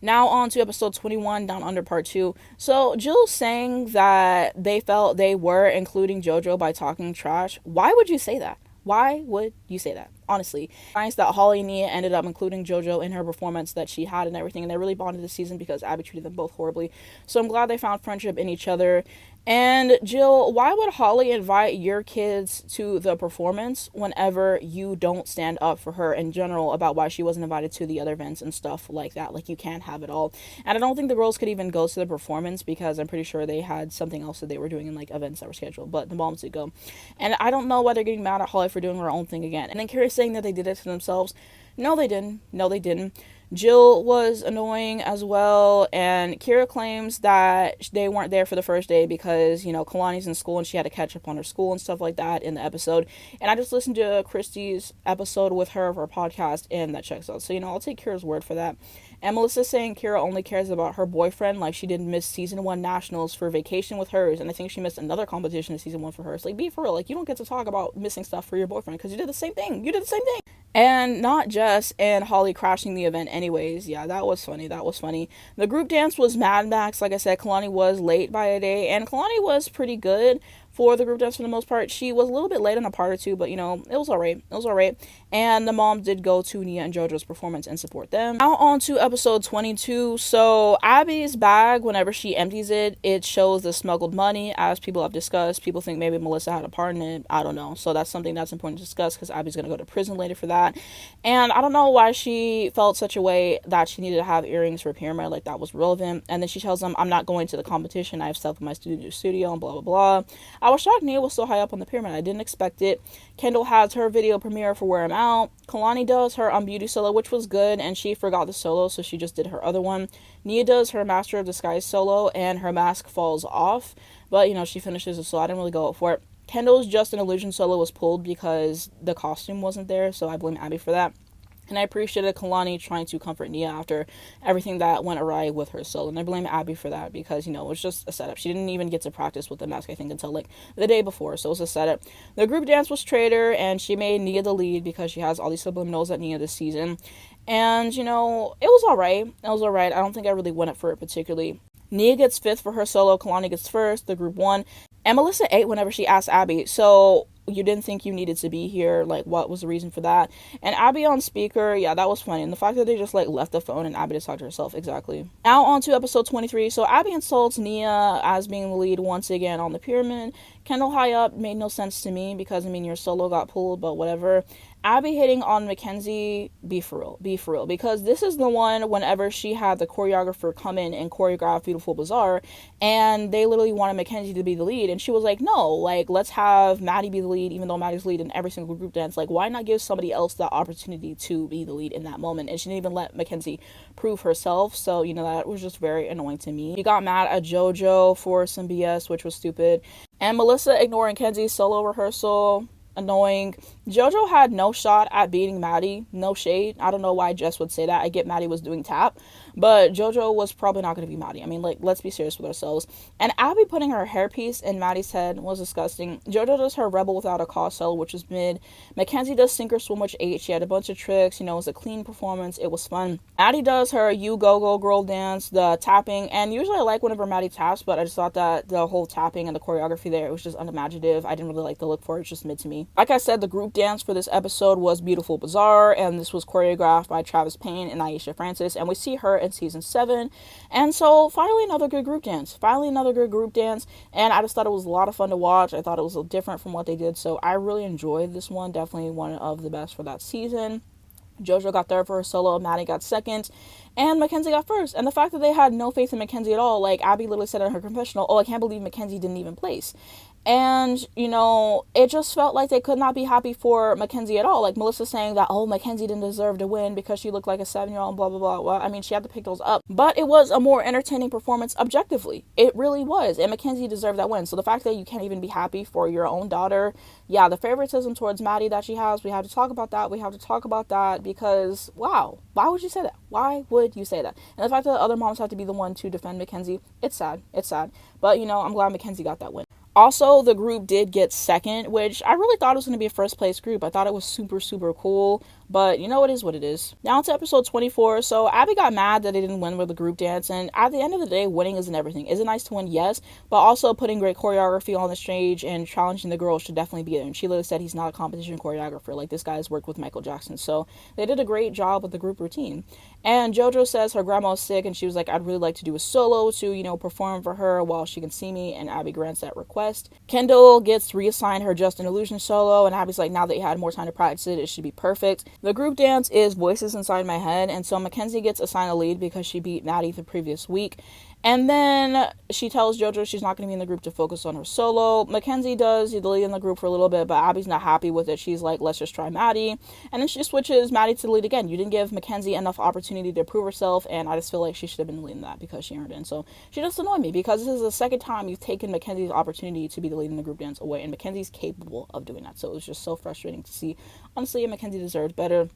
Now on to episode 21, Down Under part 2. So Jill saying that they felt they were including JoJo by talking trash. Why would you say that? Why would you say that? Honestly. Nice that Holly and Nia ended up including JoJo in her performance that she had and everything, and they really bonded this season because Abby treated them both horribly. So I'm glad they found friendship in each other. And Jill, why would Holly invite your kids to the performance whenever you don't stand up for her in general about why she wasn't invited to the other events and stuff like that? You can't have it all. And I don't think the girls could even go to the performance because I'm pretty sure they had something else that they were doing in events that were scheduled, but the moms did go. And I don't know why they're getting mad at Holly for doing her own thing again. And then Carey saying that they did it to themselves. No, they didn't. Jill was annoying as well, and Kira claims that they weren't there for the first day because, Kalani's in school and she had to catch up on her school and stuff like that in the episode. And I just listened to Christy's episode with her of her podcast, and that checks out. So, I'll take Kira's word for that. And Melissa saying Kira only cares about her boyfriend, she didn't miss season 1 nationals for vacation with hers, and I think she missed another competition in season 1 for hers. Be for real, you don't get to talk about missing stuff for your boyfriend because you did the same thing. And not Jess and Holly crashing the event anyways. Yeah, that was funny. The group dance was Mad Max. Like I said, Kalani was late by a day, and Kalani was pretty good for the group dance for the most part. She was a little bit late on a part or two, but it was alright. And the mom did go to Nia and JoJo's performance and support them. Now on to episode 22. So Abby's bag, whenever she empties it, it shows the smuggled money, as people have discussed. People think maybe Melissa had a part in it. I don't know. So that's something that's important to discuss because Abby's going to go to prison later for that. And I don't know why she felt such a way that she needed to have earrings for Pyramid, that was relevant. And then she tells them, I'm not going to the competition. I have stuff in my studio and blah, blah, blah. I was shocked Nia was so high up on the Pyramid. I didn't expect it. Kendall has her video premiere for Wear 'Em Out. Kalani does her Beauty solo, which was good, and she forgot the solo, so she just did her other one. Nia does her Master of Disguise solo, and her mask falls off, but, she finishes it, so I didn't really go up for it. Kendall's Just an Illusion solo was pulled because the costume wasn't there, so I blame Abby for that. And I appreciated Kalani trying to comfort Nia after everything that went awry with her solo. And I blame Abby for that because, it was just a setup. She didn't even get to practice with the mask, I think, until like the day before. So it was a setup. The group dance was Traitor, and she made Nia the lead because she has all these subliminals at Nia this season. And, it was alright. It was alright. I don't think I really went up for it particularly. Nia gets 5th for her solo. Kalani gets 1st. The group won. And Melissa ate whenever she asked Abby, so you didn't think you needed to be here? Like, what was the reason for that? And Abby on speaker, yeah, that was funny. And the fact that they just, like, left the phone and Abby just talked to herself, exactly. Now on to episode 23. So Abby insults Nia as being the lead once again on the pyramid. Kendall high up made no sense to me because, your solo got pulled, but whatever. Abby hitting on Mackenzie, be for real, because this is the one whenever she had the choreographer come in and choreograph Beautiful Bazaar, and they literally wanted Mackenzie to be the lead, and she was like, no, like, let's have Maddie be the lead, even though Maddie's lead in every single group dance. Like, why not give somebody else the opportunity to be the lead in that moment? And she didn't even let Mackenzie prove herself, so, that was just very annoying to me. She got mad at JoJo for some BS, which was stupid, and Melissa ignoring Kenzie's solo rehearsal, annoying. JoJo had no shot at beating Maddie. No shade. I don't know why Jess would say that. I get Maddie was doing tap, but JoJo was probably not going to be Maddie. Let's be serious with ourselves. And Abby putting her hairpiece in Maddie's head was disgusting. JoJo does her Rebel Without a Cause solo, which was mid. Mackenzie does Sink or Swim, which 8. She had a bunch of tricks. It was a clean performance. It was fun. Maddie does her You Go Go Girl dance, the tapping, and usually I like whenever Maddie taps, but I just thought that the whole tapping and the choreography there, it was just unimaginative. I didn't really like the look for it. It's just mid to me. Like I said, the group dance for this episode was Beautiful Bazaar, and this was choreographed by Travis Payne and Aisha Francis, and we see her in season 7. And so finally another good group dance, and I just thought it was a lot of fun to watch. I thought it was different from what they did, so I really enjoyed this one. Definitely one of the best for that season. JoJo got 3rd for her solo, Maddie got 2nd, and Mackenzie got 1st. And the fact that they had no faith in Mackenzie at all, like Abby literally said in her confessional, I can't believe Mackenzie didn't even place. And, it just felt like they could not be happy for Mackenzie at all. Like Melissa saying that, Mackenzie didn't deserve to win because she looked like a 7-year-old, blah, blah, blah. Well, she had to pick those up. But it was a more entertaining performance objectively. It really was. And Mackenzie deserved that win. So the fact that you can't even be happy for your own daughter, yeah, the favoritism towards Maddie that she has, we have to talk about that. Because, wow, why would you say that? Why would you say that? And the fact that the other moms have to be the one to defend Mackenzie, it's sad. But, I'm glad Mackenzie got that win. Also, the group did get 2nd, which I really thought it was going to be a first place group. I thought it was super, super cool. But, it is what it is. Now to episode 24. So, Abby got mad that they didn't win with the group dance. And at the end of the day, winning isn't everything. Is it nice to win? Yes. But also putting great choreography on the stage and challenging the girls should definitely be there. And she literally said he's not a competition choreographer. Like, this guy's worked with Michael Jackson. So, they did a great job with the group routine. And JoJo says her grandma is sick. And she was like, I'd really like to do a solo to, perform for her while she can see me. And Abby grants that request. Kendall gets reassigned her Just an Illusion solo. And Abby's like, now that you had more time to practice it, it should be perfect. The group dance is Voices Inside My Head, and so Mackenzie gets assigned a lead because she beat Maddie the previous week. And then she tells JoJo she's not going to be in the group to focus on her solo. Mackenzie does the lead in the group for a little bit, but Abby's not happy with it. She's like, let's just try Maddie. And then she switches Maddie to the lead again. You didn't give Mackenzie enough opportunity to prove herself, and I just feel like she should have been leading that because she earned it. And so she just annoyed me because this is the second time you've taken Mackenzie's opportunity to be the lead in the group dance away, and Mackenzie's capable of doing that. So it was just so frustrating to see. Honestly, Mackenzie deserved better.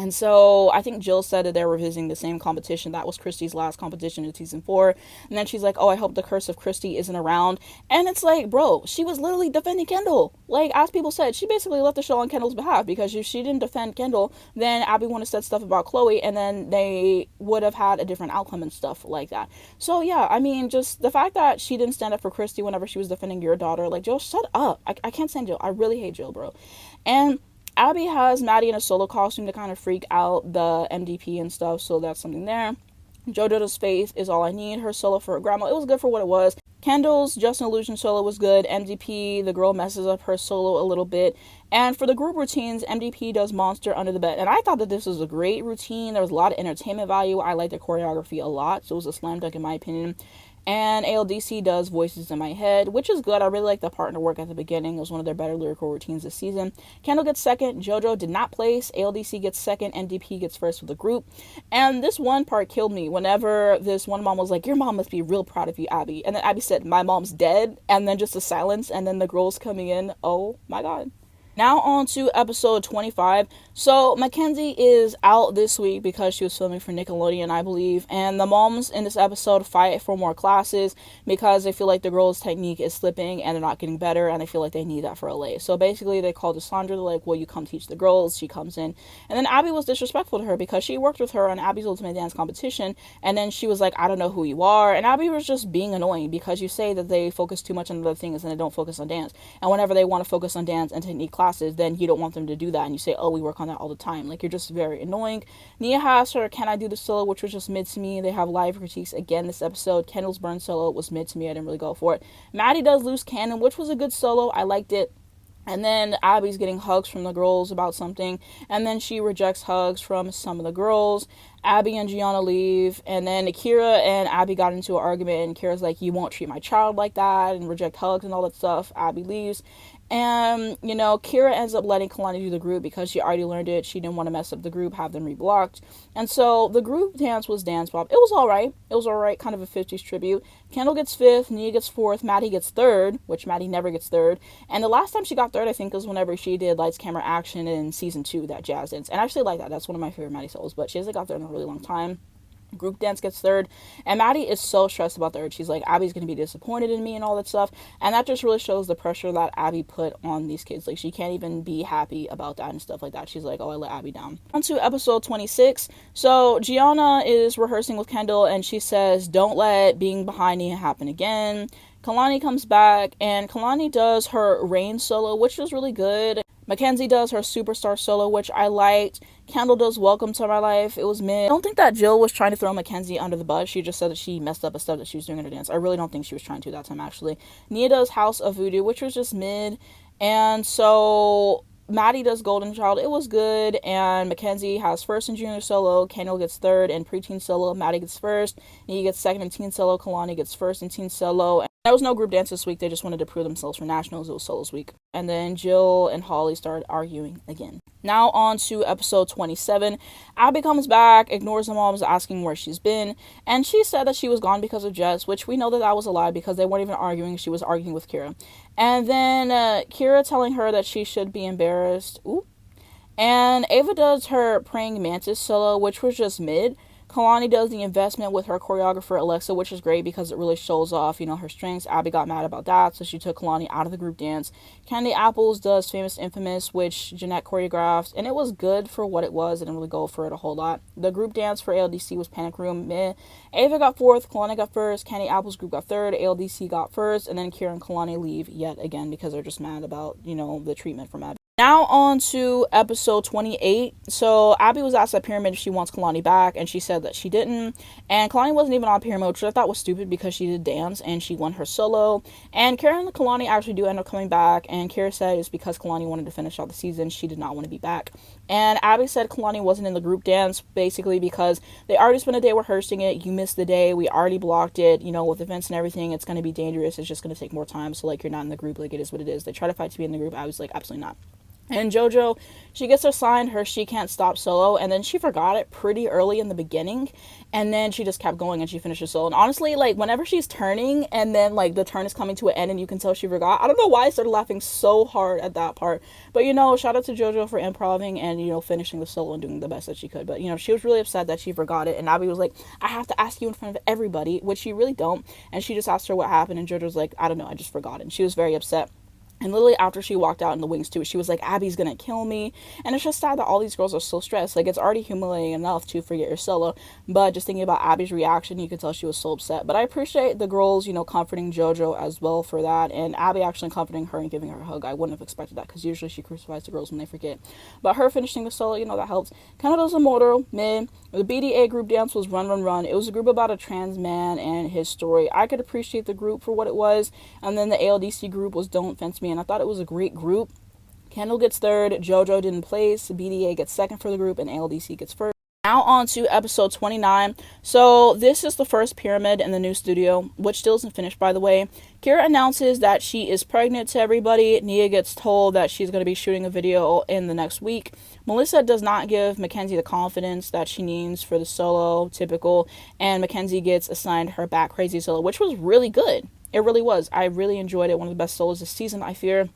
And so I think Jill said that they were visiting the same competition. That was Christy's last competition in season 4. And then she's like, I hope the curse of Christy isn't around. And it's like, bro, she was literally defending Kendall. Like, as people said, she basically left the show on Kendall's behalf because if she didn't defend Kendall, then Abby would have said stuff about Chloe and then they would have had a different outcome and stuff like that. So, yeah, just the fact that she didn't stand up for Christy whenever she was defending your daughter, like, Jill, shut up. I can't stand Jill. I really hate Jill, bro. And Abby has Maddie in a solo costume to kind of freak out the MDP and stuff, so that's something there. JoJo's Faith is All I Need, her solo for her grandma. It was good for what it was. Kendall's Just an Illusion solo was good. MDP, the girl messes up her solo a little bit. And for the group routines, MDP does Monster Under the Bed. And I thought that this was a great routine. There was a lot of entertainment value. I liked the choreography a lot, so it was a slam dunk in my opinion. And ALDC does Voices in My Head, which is good. I really like the partner work at the beginning. It was one of their better lyrical routines this season. Kendall gets 2nd. JoJo did not place. ALDC gets 2nd. MDP gets 1st with the group. And this one part killed me whenever this one mom was like, your mom must be real proud of you, Abby. And then Abby said, my mom's dead. And then just a silence. And then the girls coming in. Oh, my God. Now on to episode 25. So Mackenzie is out this week because she was filming for Nickelodeon, I believe. And the moms in this episode fight for more classes because they feel like the girls' technique is slipping and they're not getting better, and they feel like they need that for LA. So basically they called Sandra, they're like, will you come teach the girls? She comes in. And then Abby was disrespectful to her because she worked with her on Abby's Ultimate Dance competition. And then she was like, I don't know who you are. And Abby was just being annoying because you say that they focus too much on other things and they don't focus on dance. And whenever they want to focus on dance and technique classes, then you don't want them to do that, and you say, oh, we work on that all the time. Like, you're just very annoying. Nia has her Can I Do the solo, which was just mid to me. They have live critiques again this episode. Kendall's burn solo was mid to me. I didn't really go for it. Maddie does Loose Cannon, which was a good solo. I liked it. And then Abby's getting hugs from the girls about something. And then she rejects hugs from some of the girls. Abby and Gianna leave. And then Kira and Abby got into an argument. And Kira's like, you won't treat my child like that. And reject hugs and all that stuff. Abby leaves. And, Kira ends up letting Kalani do the group because she already learned it. She didn't want to mess up the group, have them reblocked. And so the group dance was Dance Mob. It was alright. It was alright, kind of a 50s tribute. Kendall gets 5th, Nia gets 4th, Maddie gets 3rd, which Maddie never gets 3rd. And the last time she got 3rd, I think, was whenever she did Lights, Camera, Action in season 2, that jazz dance. And I actually like that. That's one of my favorite Maddie solos, but she hasn't got 3rd in a really long time. Group dance gets 3rd, and Maddie is so stressed about 3rd. She's like, Abby's gonna be disappointed in me and all that stuff, and that just really shows the pressure that Abby put on these kids. Like, she can't even be happy about that and stuff like that. She's like, oh, I let Abby down. On to episode 26. So Gianna is rehearsing with Kendall, and she says, don't let being behind Nia happen again. Kalani comes back, and Kalani does her Rain solo, which was really good. Mackenzie does her Superstar solo, which I liked. Kendall does Welcome to My Life. It was mid. I don't think that Jill was trying to throw Mackenzie under the bus. She just said that she messed up a step that she was doing in her dance. I really don't think she was trying to that time, actually. Nia does House of Voodoo, which was just mid. And so Maddie does Golden Child. It was good. And Mackenzie has 1st and junior solo. Kendall gets 3rd and preteen solo. Maddie gets 1st. Nia gets 2nd and teen solo. Kalani gets 1st and teen solo. There was no group dance this week. They just wanted to prove themselves for nationals. It was solos week. And then Jill and Holly started arguing again. Now on to episode 27. Abby comes back, ignores the moms asking where she's been, and she said that she was gone because of Jess, which we know that that was a lie because they weren't even arguing. She was arguing with Kira. And then Kira telling her that she should be embarrassed. Ooh. And Ava does her Praying Mantis solo, which was just mid. Kalani does the investment with her choreographer Alexa, which is great because it really shows off, her strengths. Abby got mad about that, so she took Kalani out of the group dance. Candy Apples does Famous Infamous, which Jeanette choreographed, and it was good for what it was. I didn't really go for it a whole lot. The group dance for ALDC was Panic Room, meh. Ava got 4th, Kalani got 1st, Candy Apples group got 3rd, ALDC got 1st, and then Kira and Kalani leave yet again because they're just mad about, the treatment from Abby. Now on to episode 28. So Abby was asked at Pyramid if she wants Kalani back, and she said that she didn't. And Kalani wasn't even on Pyramid, which I thought was stupid because she did dance and she won her solo. And Kara and Kalani actually do end up coming back, and Kara said it's because Kalani wanted to finish out the season. She did not want to be back. And Abby said Kalani wasn't in the group dance basically because they already spent a day rehearsing it. You missed the day. We already blocked it. With events and everything, it's going to be dangerous. It's just going to take more time. So, you're not in the group. It is what it is. They try to fight to be in the group. I was like, absolutely not. And JoJo, she gets assigned her She Can't Stop solo, and then she forgot it pretty early in the beginning, and then she just kept going and she finished her solo. And honestly, whenever she's turning and then the turn is coming to an end and you can tell she forgot, I don't know why I started laughing so hard at that part. But shout out to JoJo for improving and finishing the solo and doing the best that she could. But she was really upset that she forgot it, and Abby was like, I have to ask you in front of everybody, which you really don't. And she just asked her what happened, and JoJo's like, I don't know, I just forgot it. And she was very upset. And literally after she walked out in the wings too, she was like, Abby's gonna kill me. And it's just sad that all these girls are so stressed. It's already humiliating enough to forget your solo. But just thinking about Abby's reaction, you could tell she was so upset. But I appreciate the girls, comforting JoJo as well for that. And Abby actually comforting her and giving her a hug. I wouldn't have expected that because usually she crucifies the girls when they forget. But her finishing the solo, that helps. Canada's a motor, mid. The BDA group dance was Run, Run, Run. It was a group about a trans man and his story. I could appreciate the group for what it was. And then the ALDC group was Don't Fence Me. And I thought it was a great group. Kendall gets 3rd, JoJo didn't place, BDA gets 2nd for the group, and ALDC gets 1st. Now on to episode 29. So this is the first Pyramid in the new studio, which still isn't finished, by the way. Kira announces that she is pregnant to everybody. Nia gets told that she's going to be shooting a video in the next week. Melissa does not give Mackenzie the confidence that she needs for the solo, typical, and Mackenzie gets assigned her Back Crazy solo, which was really good. It really was. I really enjoyed it. One of the best solos this season, I fear.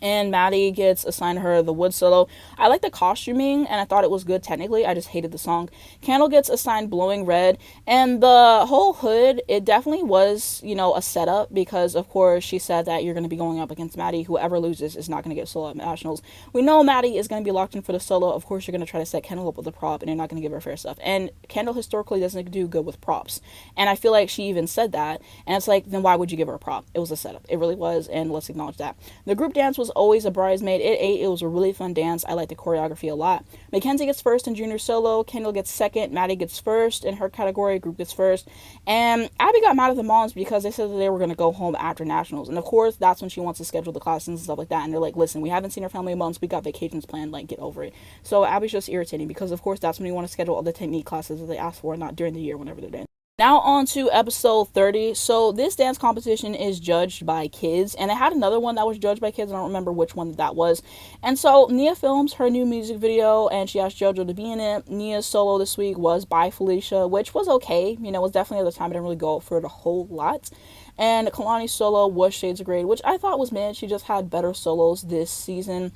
and Maddie gets assigned her the wood solo. I like the costuming, and I thought it was good technically. I just hated the song. Kendall gets assigned Blowing Red, and the whole hood, it definitely was, a setup, because of course she said that you're going to be going up against Maddie. Whoever loses is not going to get solo at nationals. We know Maddie is going to be locked in for the solo. Of course you're going to try to set Kendall up with a prop, and you're not going to give her fair stuff. And Kendall historically doesn't do good with props, and I feel like she even said that, and it's like, then why would you give her a prop? It was a setup. It really was, and let's acknowledge that. The group dance was always a bridesmaid. It was a really fun dance. I liked the choreography a lot. Mackenzie gets first in junior solo. Kendall gets second. Maddie gets first in her category. Group gets first. And Abby got mad at the moms because they said that they were going to go home after nationals. And of course, that's when she wants to schedule the classes and stuff like that. And they're like, listen, we haven't seen our family in months. We got vacations planned. Like, get over it. So Abby's just irritating because, of course, that's when you want to schedule all the technique classes that they ask for, not during the year whenever they're dancing. Now on to episode 30. So this dance competition is judged by kids, and it had another one that was judged by kids. I don't remember which one that was. And so Nia films her new music video, and she asked JoJo to be in it. Nia's solo this week was By Felicia, which was okay. It was definitely at the time. I didn't really go for it a whole lot. And Kalani's solo was Shades of Grey, which I thought was mid. She just had better solos this season.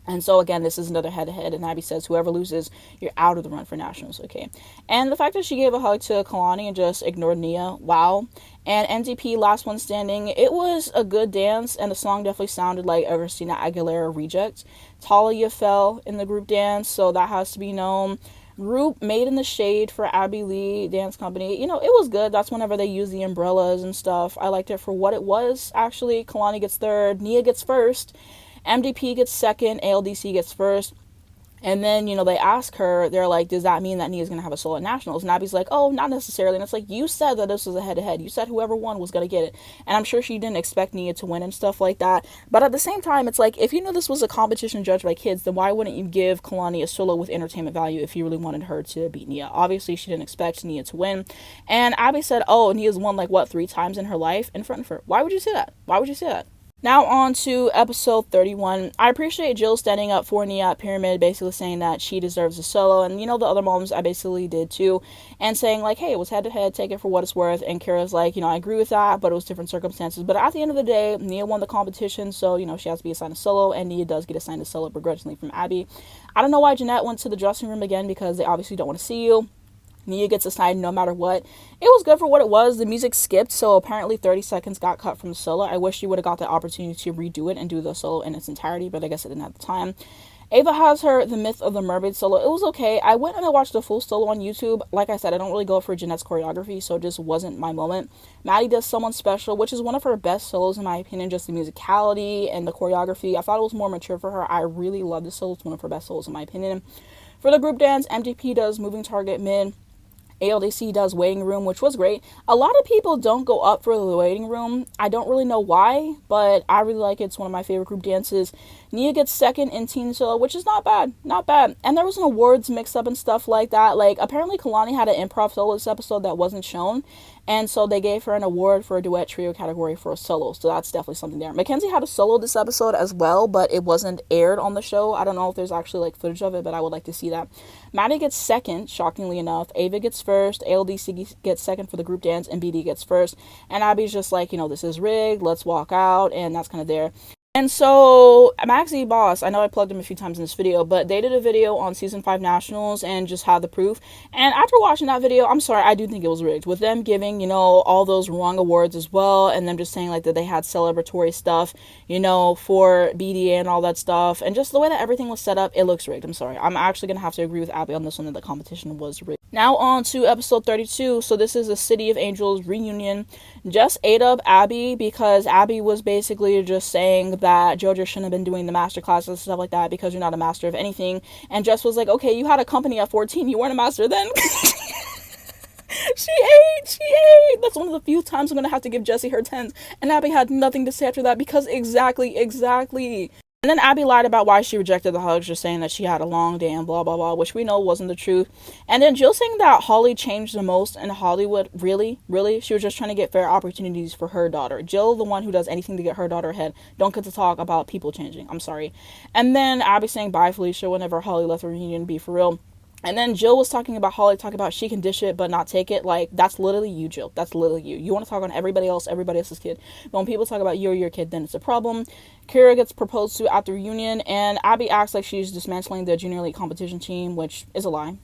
And so, again, this is another head-to-head, and Abby says, whoever loses, you're out of the run for nationals, okay? And the fact that she gave a hug to Kalani and just ignored Nia, wow. And NDP, Last One Standing, it was a good dance, and the song definitely sounded like a Christina Aguilera reject. Talia fell in the group dance, so that has to be known. Group Made in the Shade for Abby Lee Dance Company. It was good. That's whenever they use the umbrellas and stuff. I liked it for what it was, actually. Kalani gets third. Nia gets first. MDP gets second, ALDC gets first, and then, they ask her, they're like, does that mean that Nia's going to have a solo at nationals? And Abby's like, oh, not necessarily. And it's like, you said that this was a head-to-head. You said whoever won was going to get it. And I'm sure she didn't expect Nia to win and stuff like that. But at the same time, it's like, if you knew this was a competition judged by kids, then why wouldn't you give Kalani a solo with entertainment value if you really wanted her to beat Nia? Obviously, she didn't expect Nia to win. And Abby said, oh, Nia's won, 3 times in her life in front of her. Why would you say that? Why would you say that? Now on to episode 31. I appreciate Jill standing up for Nia at Pyramid, basically saying that she deserves a solo, and the other moms I basically did too, and saying hey, it was head to head, take it for what it's worth. And Kara's like, I agree with that, but it was different circumstances. But at the end of the day, Nia won the competition, so she has to be assigned a solo, and Nia does get assigned a solo begrudgingly from Abby. I don't know why Jeanette went to the dressing room again, because they obviously don't want to see you. Nia gets assigned no matter what. It was good for what it was. The music skipped, so apparently 30 seconds got cut from the solo. I wish she would have got the opportunity to redo it and do the solo in its entirety, but I guess it didn't have the time. Ava has her The Myth of the Mermaid solo. It was okay. I went and I watched the full solo on YouTube. Like I said, I don't really go for Jeanette's choreography, so it just wasn't my moment. Maddie does Someone Special, which is one of her best solos in my opinion, just the musicality and the choreography. I thought it was more mature for her. I really love this solo. It's one of her best solos in my opinion. For the group dance, MDP does Moving Target mid. ALDC does Waiting Room, which was great. A lot of people don't go up for the Waiting Room. I don't really know why, but I really like it. It's one of my favorite group dances. Nia gets second in teen solo, which is not bad. Not bad. And there was an awards mix up and stuff like that. Apparently Kalani had an improv solo this episode that wasn't shown. And so they gave her an award for a duet trio category for a solo. So that's definitely something there. Mackenzie had a solo this episode as well, but it wasn't aired on the show. I don't know if there's actually footage of it, but I would like to see that. Maddie gets second, shockingly enough. Ava gets first. ALDC gets second for the group dance, and BD gets first. And Abby's just like, this is rigged. Let's walk out. And that's kind of there. And so, Maxie Boss, I know I plugged him a few times in this video, but they did a video on Season 5 Nationals and just had the proof. And after watching that video, I'm sorry, I do think it was rigged. With them giving, all those wrong awards as well, and them just saying, that they had celebratory stuff, for BDA and all that stuff. And just the way that everything was set up, it looks rigged. I'm sorry. I'm actually going to have to agree with Abby on this one, that the competition was rigged. Now on to episode 32. So this is a City of Angels reunion. Jess ate up Abby because Abby was basically just saying that JoJo shouldn't have been doing the master classes and stuff like that because you're not a master of anything. And Jess was like, okay, you had a company at 14. You weren't a master then. She ate. That's one of the few times I'm going to have to give Jessie her 10s. And Abby had nothing to say after that because exactly. And then Abby lied about why she rejected the hugs, just saying that she had a long day and blah, blah, blah, which we know wasn't the truth. And then Jill saying that Holly changed the most in Hollywood. Really? She was just trying to get fair opportunities for her daughter. Jill, the one who does anything to get her daughter ahead, don't get to talk about people changing. I'm sorry. And then Abby saying bye, Felicia, whenever Holly left the reunion, be for real. And then Jill was talking about Holly, talking about she can dish it but not take it. Like, that's literally you, Jill. That's literally you. You want to talk on everybody else's kid. But when people talk about you or your kid, then it's a problem. Kira gets proposed to at the reunion, and Abby acts like she's dismantling the junior league competition team, which is a lie.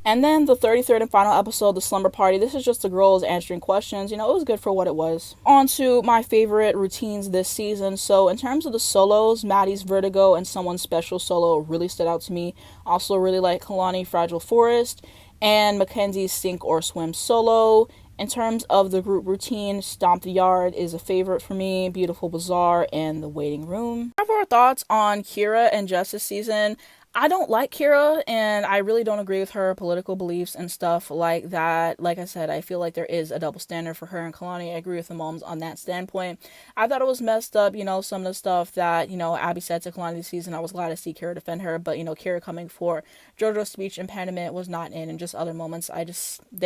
And then the 33rd and final episode, the slumber party. This is just the girls answering questions. You know, it was good for what it was. On to my favorite routines this season. So in terms of the solos, Maddie's Vertigo and Someone Special solo really stood out to me. Also really like Kalani Fragile Forest and Mackenzie's Sink or Swim solo. In terms of the group routine, Stomp the Yard is a favorite for me, Beautiful Bazaar, and The Waiting Room. Our thoughts on Kira and Jess this season. I don't like Kira, and I really don't agree with her political beliefs and stuff like that. Like I said, I feel like there is a double standard for her and Kalani. I agree with the moms on that standpoint. I thought it was messed up, you know, some of the stuff that, you know, Abby said to Kalani this season. I was glad to see Kira defend her, but, you know, Kira coming for JoJo's speech impediment was not in, and just other moments, they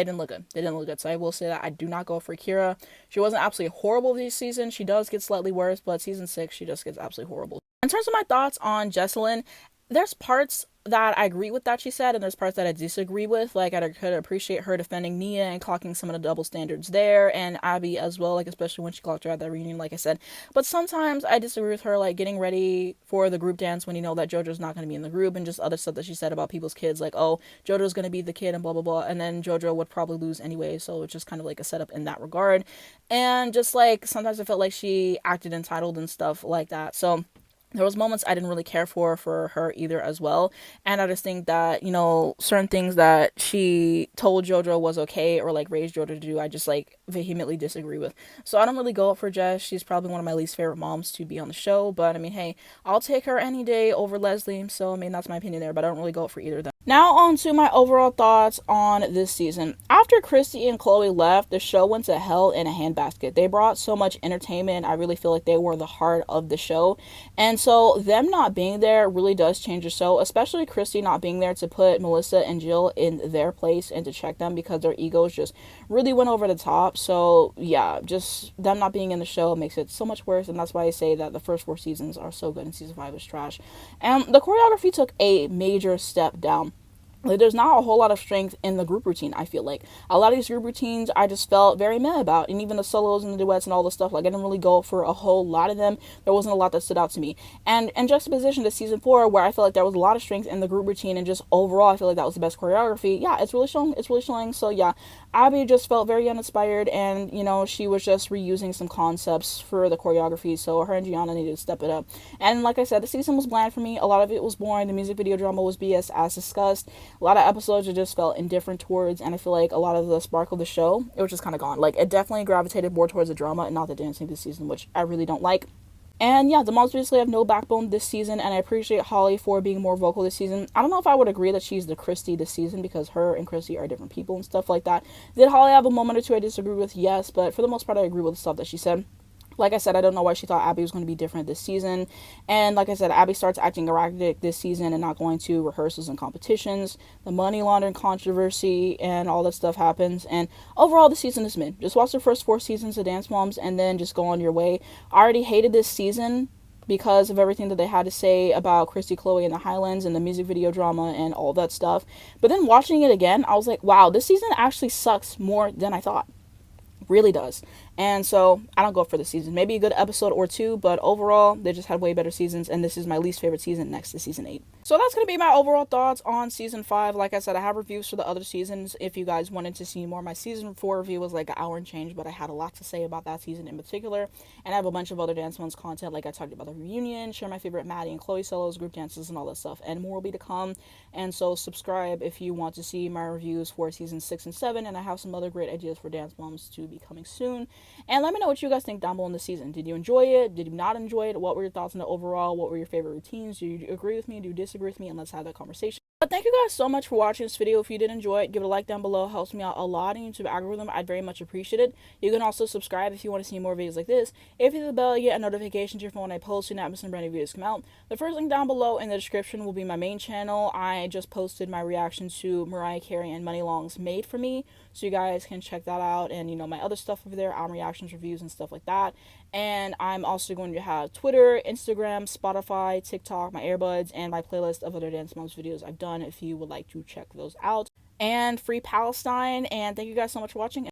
didn't look good. They didn't look good, so I will say that I do not go for Kira. She wasn't absolutely horrible this season. She does get slightly worse, but season 6, she just gets absolutely horrible. In terms of my thoughts on Jesselyn, there's parts that I agree with that she said, and there's parts that I disagree with. Like, I could appreciate her defending Nia and clocking some of the double standards there, and Abby as well, like, especially when she clocked her at that reunion, like I said. But sometimes I disagree with her, like, getting ready for the group dance when you know that JoJo's not going to be in the group, and just other stuff that she said about people's kids, like, oh, JoJo's going to be the kid and blah, blah, blah, and then JoJo would probably lose anyway, so it's just kind of like a setup in that regard. And just, like, sometimes I felt like she acted entitled and stuff like that, so there was moments I didn't really care for her either as well. And I just think that, you know, certain things that she told JoJo was okay or like raised JoJo to do, I just like vehemently disagree with. So I don't really go up for Jess. She's probably one of my least favorite moms to be on the show, but I mean, hey, I'll take her any day over Leslie. So I mean, that's my opinion there, but I don't really go up for either of them. Now on to my overall thoughts on this season. After Christy and Chloe left, the show went to hell in a handbasket. They brought so much entertainment. I really feel like they were the heart of the show. And so them not being there really does change the show, especially Christy not being there to put Melissa and Jill in their place and to check them because their egos just really went over the top. So yeah, just them not being in the show makes it so much worse, and that's why I say that the first 4 seasons are so good and season 5 is trash. And the choreography took a major step down. Like, there's not a whole lot of strength in the group routine, I feel like. A lot of these group routines I just felt very meh about, and even the solos and the duets and all the stuff, like, I didn't really go for a whole lot of them. There wasn't a lot that stood out to me. And in juxtaposition to season 4, where I feel like there was a lot of strength in the group routine, and just overall I feel like that was the best choreography, yeah, it's really showing. So yeah, Abby just felt very uninspired, and, you know, she was just reusing some concepts for the choreography, so her and Gianna needed to step it up. And like I said, the season was bland for me. A lot of it was boring. The music video drama was BS, as discussed. A lot of episodes I just felt indifferent towards, and I feel like a lot of the spark of the show, it was just kind of gone. Like, it definitely gravitated more towards the drama and not the dancing this season, which I really don't like. And yeah, the moms basically have no backbone this season, and I appreciate Holly for being more vocal this season. I don't know if I would agree that she's the Christy this season, because her and Christy are different people and stuff like that. Did Holly have a moment or two I disagree with? Yes, but for the most part I agree with the stuff that she said. Like I said, I don't know why she thought Abby was going to be different this season. And like I said, Abby starts acting erratic this season and not going to rehearsals and competitions. The money laundering controversy and all that stuff happens. And overall, the season is mid. Just watch the first 4 seasons of Dancemoms and then just go on your way. I already hated this season because of everything that they had to say about Christy, Chloe, and the Highlands and the music video drama and all that stuff. But then watching it again, I was like, wow, this season actually sucks more than I thought. Really does. And so I don't go for the season. Maybe a good episode or 2, but overall they just had way better seasons, and this is my least favorite season next to season 8. So that's going to be my overall thoughts on season 5. Like I said, I have reviews for the other seasons if you guys wanted to see more. My season 4 review was like an hour and change, but I had a lot to say about that season in particular, and I have a bunch of other Dancemoms content, like I talked about the reunion, share my favorite Maddie and Chloe solos, group dances, and all that stuff, and more will be to come. And so subscribe if you want to see my reviews for season 6 and 7, and I have some other great ideas for Dancemoms to be coming soon. And let me know what you guys think down below in the season. Did you enjoy it? Did you not enjoy it? What were your thoughts on it overall? What were your favorite routines? Do you agree with me? Do you disagree with me? And let's have that conversation. But thank you guys so much for watching this video. If you did enjoy it, give it a like down below. It helps me out a lot in YouTube algorithm. I'd very much appreciate it. You can also subscribe if you want to see more videos like this. If you hit the bell, you get a notification to your phone when I post, so you're not missing brand new videos come out. The first link down below in the description will be my main channel. I just posted my reaction to Mariah, Carey, and Money Long's Made for Me, so you guys can check that out. And, you know, my other stuff over there, album reactions, reviews, and stuff like that. And I'm also going to have Twitter, Instagram, Spotify, TikTok, my earbuds, and my playlist of other Dancemoms videos I've done. done if you would like to check those out. And free Palestine, and thank you guys so much for watching.